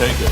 take it.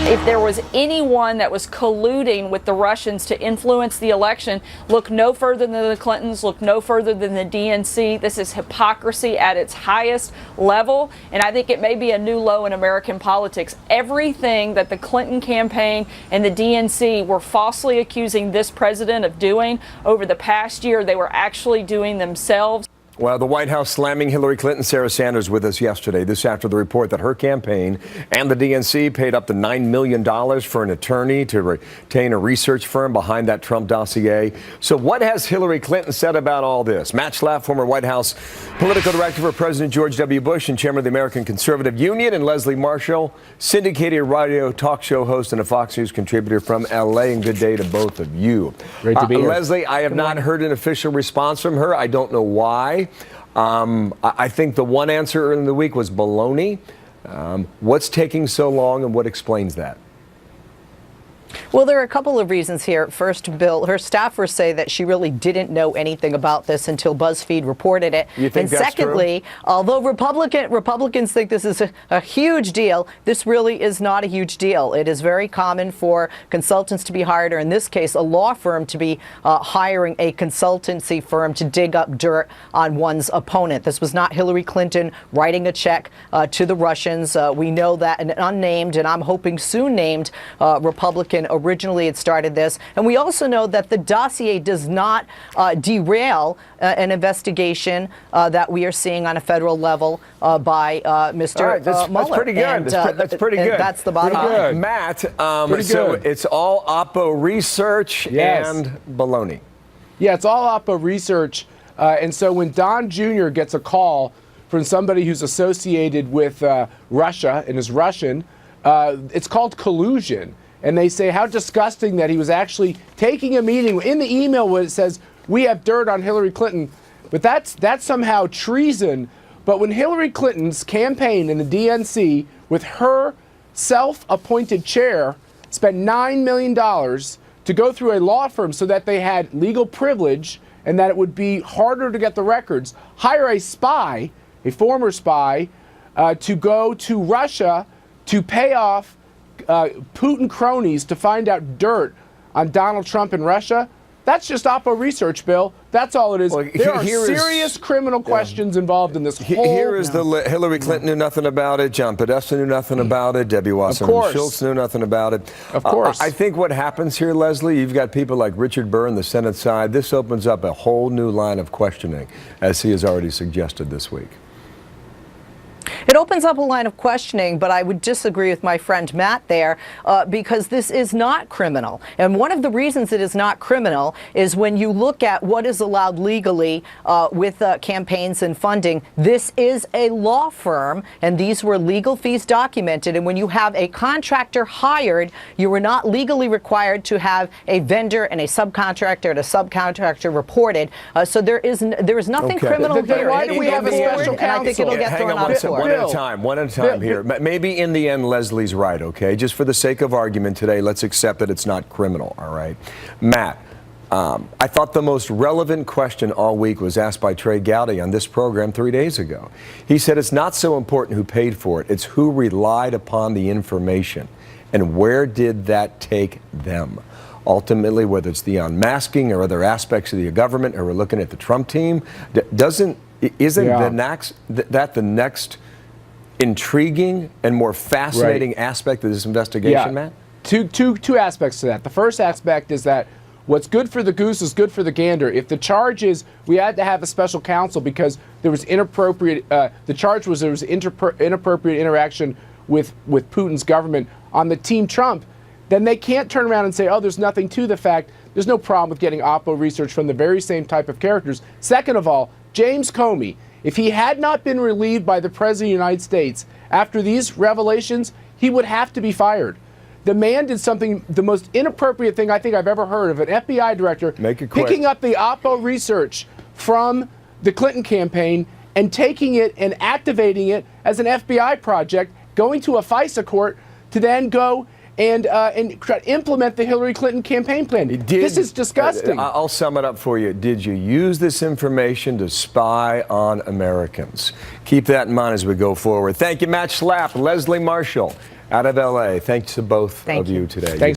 If there was anyone that was colluding with the Russians to influence the election, look no further than the Clintons, look no further than the DNC. This is hypocrisy at its highest level, and I think it may be a new low in American politics. Everything that the Clinton campaign and the DNC were falsely accusing this president of doing over the past year, they were actually doing themselves. Well, the White House slamming Hillary Clinton. Sarah Sanders with us yesterday. This after the report that her campaign and the DNC paid up to $9 million for an attorney to retain a research firm behind that Trump dossier. So what has Hillary Clinton said about all this? Matt Schlapp, former White House political director for President George W. Bush and chairman of the American Conservative Union, and Leslie Marshall, syndicated radio talk show host and a Fox News contributor from L.A. And good day to both of you. Great to be here. Leslie, I have not heard an official response from her. I don't know why. I think the one answer earlier in the week was baloney. What's taking so long, and what explains that? Well, there are a couple of reasons here. First, Bill, her staffers say that she really didn't know anything about this until BuzzFeed reported it. You think and that's secondly, true? Although Republicans think this is a huge deal, this really is not a huge deal. It is very common for consultants to be hired, or in this case, a law firm to be hiring a consultancy firm to dig up dirt on one's opponent. This was not Hillary Clinton writing a check to the Russians. We know that an unnamed, and I'm hoping soon named, Republican originally had started this. And we also know that the dossier does not derail an investigation that we are seeing on a federal level by Mr. That's pretty good. And, that's pretty good. That's the bottom line. Matt, so it's all Oppo research and baloney. Yeah, it's all Oppo research. And so when Don Jr. gets a call from somebody who's associated with Russia and is Russian, it's called collusion. And they say how disgusting that he was actually taking a meeting. In the email where it says, we have dirt on Hillary Clinton, but that's somehow treason. But when Hillary Clinton's campaign in the DNC, with her self-appointed chair, spent $9 million to go through a law firm so that they had legal privilege and that it would be harder to get the records, hire a spy, a former spy, to go to Russia to pay off Putin cronies to find out dirt on Donald Trump in Russia, that's just Oppo research, Bill. That's all it is. Well, there are serious criminal questions involved in this whole... Here is the Hillary Clinton knew nothing about it. John Podesta knew nothing about it. Debbie Wasserman Schultz knew nothing about it. Of course. I think what happens here, Leslie, you've got people like Richard Burr on the Senate side. This opens up a whole new line of questioning, as he has already suggested this week. It opens up a line of questioning, but I would disagree with my friend Matt there because this is not criminal. And one of the reasons it is not criminal is when you look at what is allowed legally with campaigns and funding. This is a law firm, and these were legal fees documented. And when you have a contractor hired, you are not legally required to have a vendor and a subcontractor and a subcontractor reported. So there is nothing criminal here. Why do we have a special counsel? And I think it'll get thrown out for. One at a time here. Maybe in the end, Leslie's right, okay? Just for the sake of argument today, let's accept that it's not criminal, all right? Matt, I thought the most relevant question all week was asked by Trey Gowdy on this program 3 days ago. He said it's not so important who paid for it, it's who relied upon the information. And where did that take them? Ultimately, whether it's the unmasking or other aspects of the government, or we're looking at the Trump team, isn't that the next intriguing and more fascinating aspect of this investigation, Matt? Two aspects to that. The first aspect is that what's good for the goose is good for the gander. If the charge is we had to have a special counsel because there was inappropriate, the charge was there was inappropriate interaction with Putin's government on the Team Trump, then they can't turn around and say, oh, there's nothing to the fact. There's no problem with getting Oppo research from the very same type of characters. Second of all, James Comey, if he had not been relieved by the President of the United States after these revelations, he would have to be fired. The man did something, the most inappropriate thing I think I've ever heard of an FBI director picking up the Oppo research from the Clinton campaign and taking it and activating it as an FBI project, going to a FISA court to then go and try to implement the Hillary Clinton campaign plan. This is disgusting. I'll sum it up for you. Did you use this information to spy on Americans? Keep that in mind as we go forward. Thank you, Matt Schlapp, Leslie Marshall out of LA. Thanks to both of you today. Thanks.